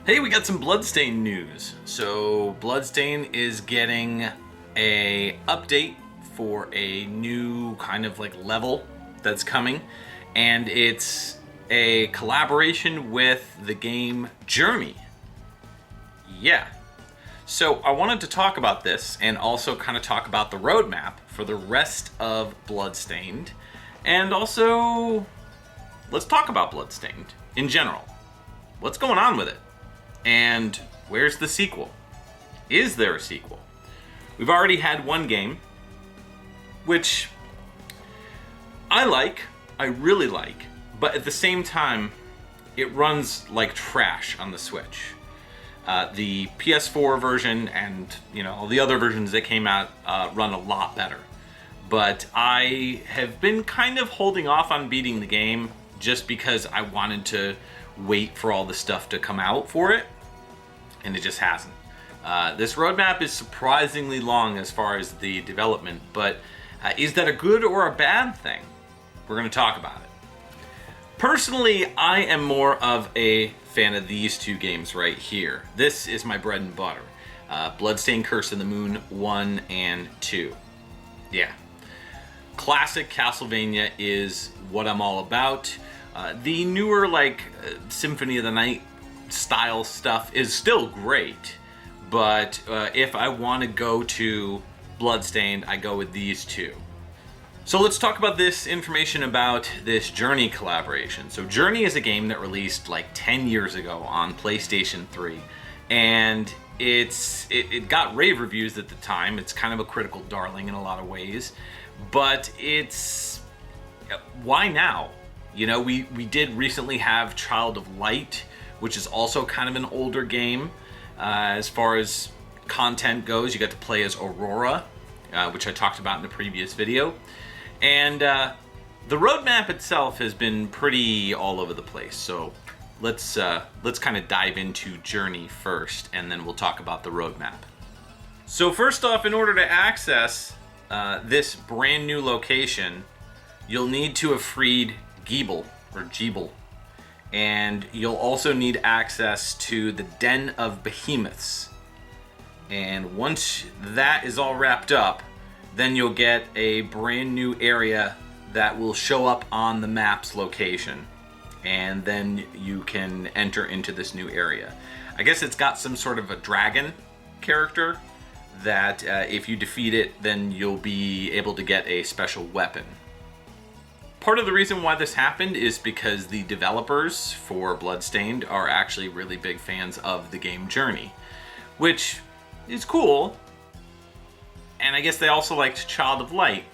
Hey, we got some Bloodstained news. So Bloodstained is getting a update for a new kind of like level that's coming, and it's a collaboration with the game Journey. Yeah. So I wanted to talk about this and also kind of talk about the roadmap for the rest of Bloodstained, and also let's talk about Bloodstained in general. What's going on with it? And where's the sequel? Is there a sequel? We've already had one game, which I really like, but at the same time, it runs like trash on the Switch. The PS4 version and all the other versions that came out run a lot better. But I have been kind of holding off on beating the game just because I wanted to wait for all the stuff to come out for it, and it just hasn't. This roadmap is surprisingly long as far as the development, but is that a good or a bad thing? We're going to talk about it. Personally, I am more of a fan of these two games right here. This is my bread and butter. Bloodstained Curse of the Moon 1 and 2. Yeah. Classic Castlevania is what I'm all about. The newer, Symphony of the Night style stuff is still great, but if I want to go to Bloodstained, I go with these two. So let's talk about this information about this Journey collaboration. So Journey is a game that released like 10 years ago on PlayStation 3, and it got rave reviews at the time. It's kind of a critical darling in a lot of ways, but why now? We did recently have Child of Light, which is also kind of an older game. As far as content goes, you got to play as Aurora, which I talked about in the previous video. And the roadmap itself has been pretty all over the place. So let's kind of dive into Journey first, and then we'll talk about the roadmap. So first off, in order to access this brand new location, you'll need to have freed Jeeble, and you'll also need access to the Den of Behemoths. And once that is all wrapped up, then you'll get a brand new area that will show up on the map's location, and then you can enter into this new area. I guess it's got some sort of a dragon character that if you defeat it, then you'll be able to get a special weapon. Part of the reason why this happened is because the developers for Bloodstained are actually really big fans of the game Journey, which is cool. And I guess they also liked Child of Light.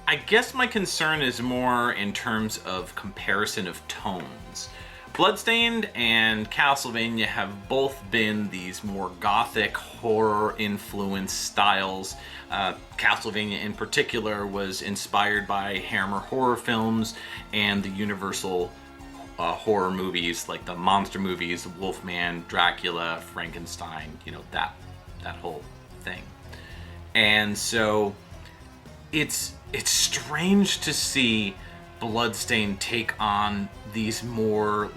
I guess my concern is more in terms of comparison of tones. Bloodstained and Castlevania have both been these more gothic horror influenced styles. Castlevania in particular was inspired by Hammer horror films and the Universal horror movies, like the monster movies, Wolfman, Dracula, Frankenstein, that whole thing. And so it's strange to see Bloodstained take on these more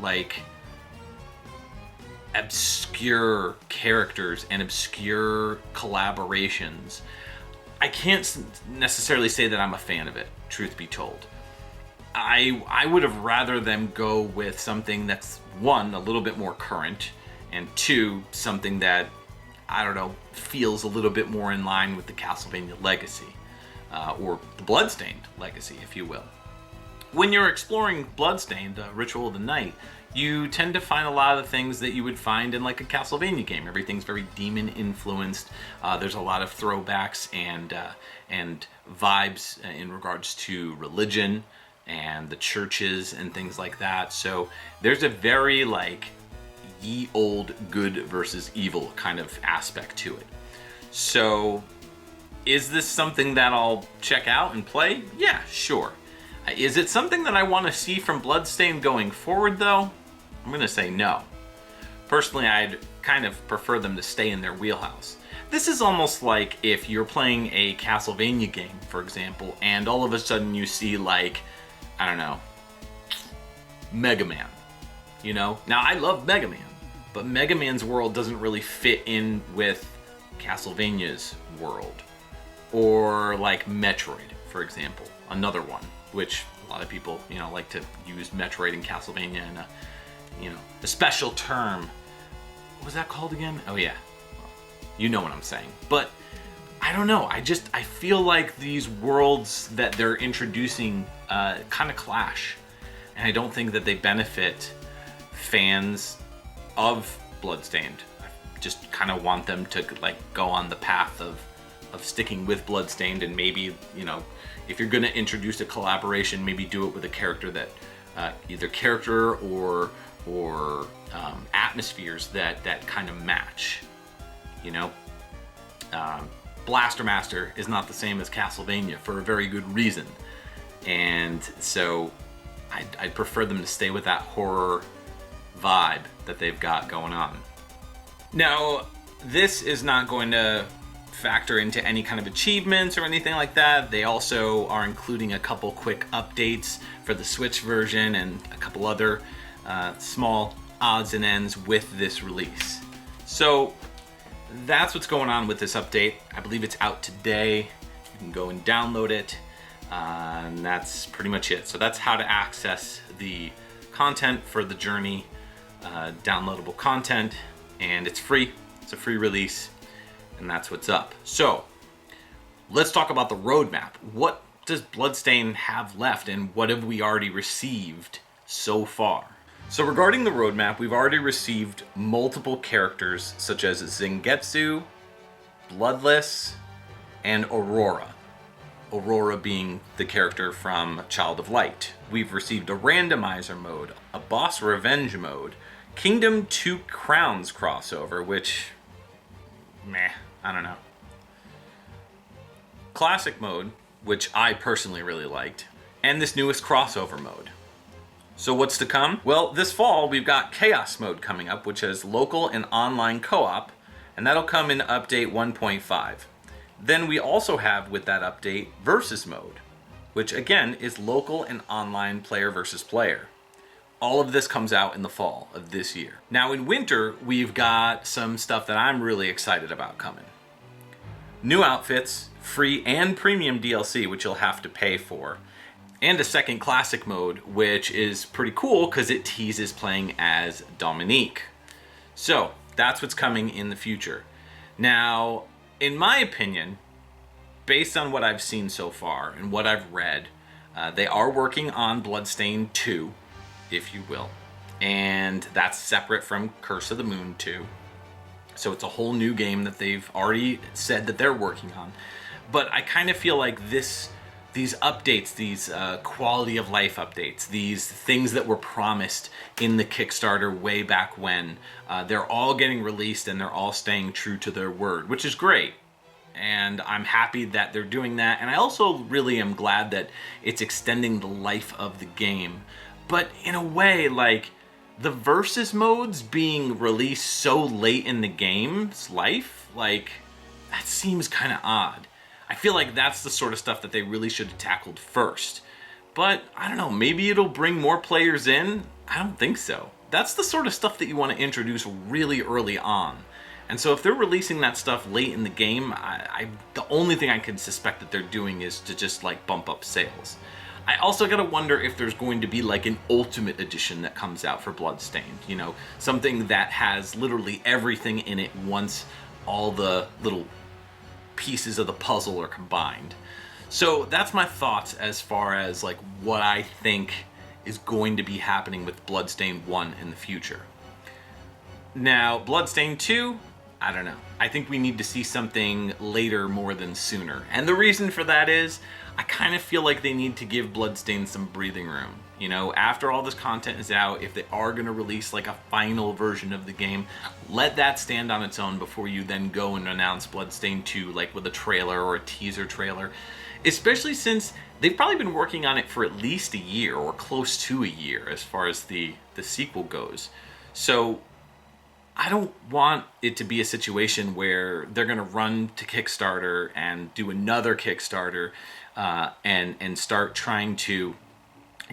obscure characters and obscure collaborations. I can't necessarily say that I'm a fan of it, truth be told. I would have rather them go with something that's, one, a little bit more current, and two, something that, I don't know, feels a little bit more in line with the Castlevania legacy, or the Bloodstained legacy, if you will. When you're exploring Bloodstained, Ritual of the Night, you tend to find a lot of the things that you would find in like a Castlevania game. Everything's very demon influenced. There's a lot of throwbacks and vibes in regards to religion and the churches and things like that. So there's a very ye old good versus evil kind of aspect to it. So is this something that I'll check out and play? Yeah, sure. Is it something that I want to see from Bloodstained going forward, though? I'm going to say no. Personally, I'd kind of prefer them to stay in their wheelhouse. This is almost like if you're playing a Castlevania game, for example, and all of a sudden you see Mega Man. Now, I love Mega Man, but Mega Man's world doesn't really fit in with Castlevania's world. Or like Metroid, for example, another one, which a lot of people, like to use Metroid and Castlevania in a special term. What was that called again? Oh yeah, well, you know what I'm saying. But I don't know, I feel like these worlds that they're introducing kind of clash. And I don't think that they benefit fans of Bloodstained. I just kind of want them to like go on the path of sticking with Bloodstained, and maybe, if you're going to introduce a collaboration, maybe do it with a character that either character or atmospheres that kind of match. Blaster Master is not the same as Castlevania for a very good reason, and so I'd prefer them to stay with that horror vibe that they've got going on. Now, this is not going to factor into any kind of achievements or anything like that. They also are including a couple quick updates for the Switch version and a couple other small odds and ends with this release. So that's what's going on with this update. I believe it's out today. You can go and download it, and that's pretty much it. So that's how to access the content for the Journey, downloadable content, and it's free. It's a free release, and that's what's up. So let's talk about the roadmap. What does Bloodstained have left, and what have we already received so far? So regarding the roadmap, we've already received multiple characters such as Zangetsu, Bloodless, and Aurora. Aurora being the character from Child of Light. We've received a randomizer mode, a boss revenge mode, Kingdom 2 Crowns crossover, which, I don't know. Classic mode, which I personally really liked, and this newest crossover mode. So what's to come? Well, this fall we've got Chaos mode coming up, which has local and online co-op, and that'll come in update 1.5. Then we also have with that update Versus mode, which again is local and online player versus player. All of this comes out in the fall of this year. Now in winter, we've got some stuff that I'm really excited about coming. New outfits, free and premium DLC, which you'll have to pay for, and a second classic mode, which is pretty cool because it teases playing as Dominique. So that's what's coming in the future. Now, in my opinion, based on what I've seen so far and what I've read, they are working on Bloodstained 2, if you will. And that's separate from Curse of the Moon 2. So it's a whole new game that they've already said that they're working on. But I kind of feel like these updates, these quality of life updates, these things that were promised in the Kickstarter way back when, they're all getting released and they're all staying true to their word, which is great. And I'm happy that they're doing that. And I also really am glad that it's extending the life of the game. But in a way, like, the versus modes being released so late in the game's life, like, that seems kind of odd. I feel like that's the sort of stuff that they really should have tackled first. But, I don't know, maybe it'll bring more players in? I don't think so. That's the sort of stuff that you want to introduce really early on. And so if they're releasing that stuff late in the game, the only thing I can suspect that they're doing is to just, like, bump up sales. I also gotta wonder if there's going to be like an ultimate edition that comes out for Bloodstained, you know, something that has literally everything in it once all the little pieces of the puzzle are combined. So that's my thoughts as far as like what I think is going to be happening with Bloodstained 1 in the future. Now, Bloodstained 2, I don't know. I think we need to see something later more than sooner. And the reason for that is, I kind of feel like they need to give Bloodstained some breathing room. You know, after all this content is out, if they are going to release like a final version of the game, let that stand on its own before you then go and announce Bloodstained 2, like with a trailer or a teaser trailer. Especially since they've probably been working on it for at least a year or close to a year as far as the sequel goes. So I don't want it to be a situation where they're going to run to Kickstarter and do another Kickstarter and start trying to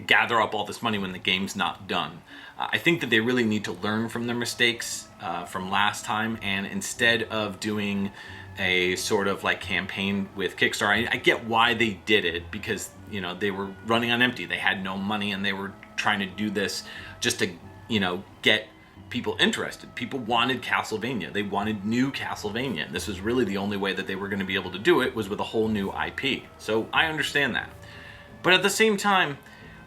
gather up all this money when the game's not done. I think that they really need to learn from their mistakes from last time, and instead of doing a sort of like campaign with Kickstarter, I get why they did it, because they were running on empty. They had no money, and they were trying to do this just to get people interested. People wanted Castlevania. They wanted new Castlevania. This was really the only way that they were going to be able to do it, was with a whole new IP. So I understand that. But at the same time,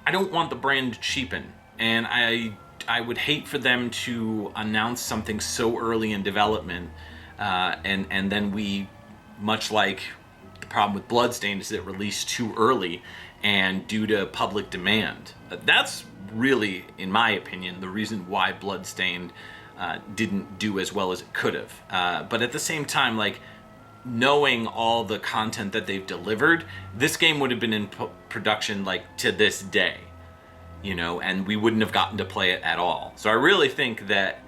I don't want the brand to cheapen, and I would hate for them to announce something so early in development, and then we, much like the problem with Bloodstained, is it released too early and due to public demand. That's really, in my opinion, the reason why Bloodstained didn't do as well as it could have. But at the same time, like, knowing all the content that they've delivered, this game would have been in production like to this day, and we wouldn't have gotten to play it at all. So I really think that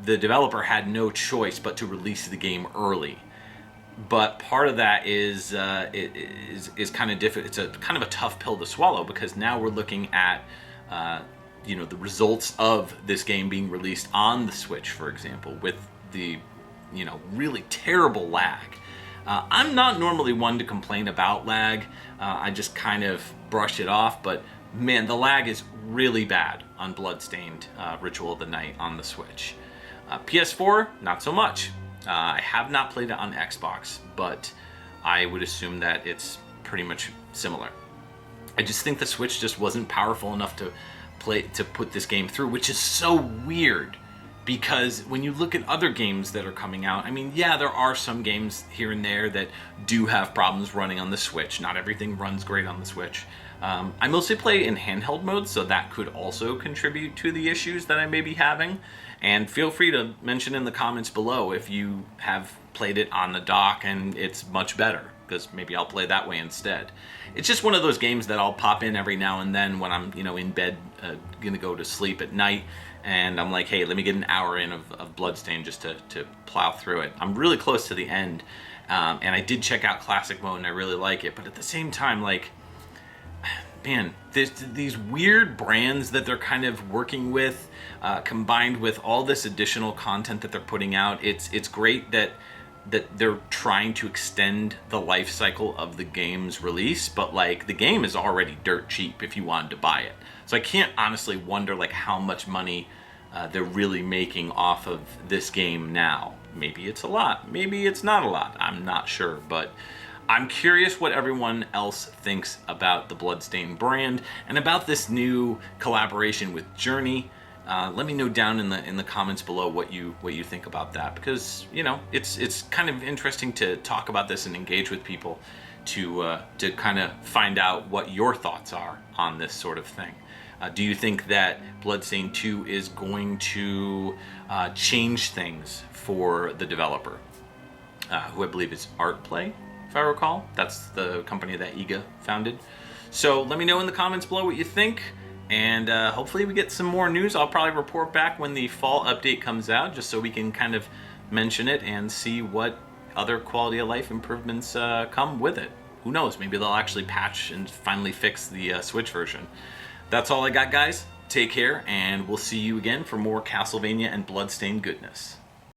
the developer had no choice but to release the game early. But part of that is kind of different. It's a kind of a tough pill to swallow, because now we're looking at the results of this game being released on the Switch, for example, with the really terrible lag. I'm not normally one to complain about lag. I just kind of brush it off, but man, the lag is really bad on Bloodstained Ritual of the Night on the Switch. PS4, not so much. I have not played it on Xbox, but I would assume that it's pretty much similar. I just think the Switch just wasn't powerful enough to put this game through, which is so weird. Because when you look at other games that are coming out, I mean, yeah, there are some games here and there that do have problems running on the Switch. Not everything runs great on the Switch. I mostly play in handheld mode, so that could also contribute to the issues that I may be having. And feel free to mention in the comments below if you have played it on the dock and it's much better, because maybe I'll play that way instead. It's just one of those games that I'll pop in every now and then when I'm, in bed, gonna go to sleep at night. And I'm like, hey, let me get an hour in of Bloodstained just to plow through it. I'm really close to the end, and I did check out Classic Mode, and I really like it. But at the same time, like, man, there's these weird brands that they're kind of working with, combined with all this additional content that they're putting out. It's great that they're trying to extend the life cycle of the game's release, but like, the game is already dirt cheap if you wanted to buy it. So I can't honestly wonder like how much money they're really making off of this game now. Maybe it's a lot, maybe it's not a lot, I'm not sure, but I'm curious what everyone else thinks about the Bloodstained brand and about this new collaboration with Journey. Let me know down in the comments below what you think about that, because it's kind of interesting to talk about this and engage with people to kind of find out what your thoughts are on this sort of thing. Do you think that Bloodstained 2 is going to change things for the developer, who I believe is Artplay, if I recall? That's the company that Iga founded. So let me know in the comments below what you think, and hopefully we get some more news. I'll probably report back when the fall update comes out, just so we can kind of mention it and see what other quality of life improvements come with it. Who knows, maybe they'll actually patch and finally fix the Switch version. That's all I got, guys. Take care, and we'll see you again for more Castlevania and Bloodstained goodness.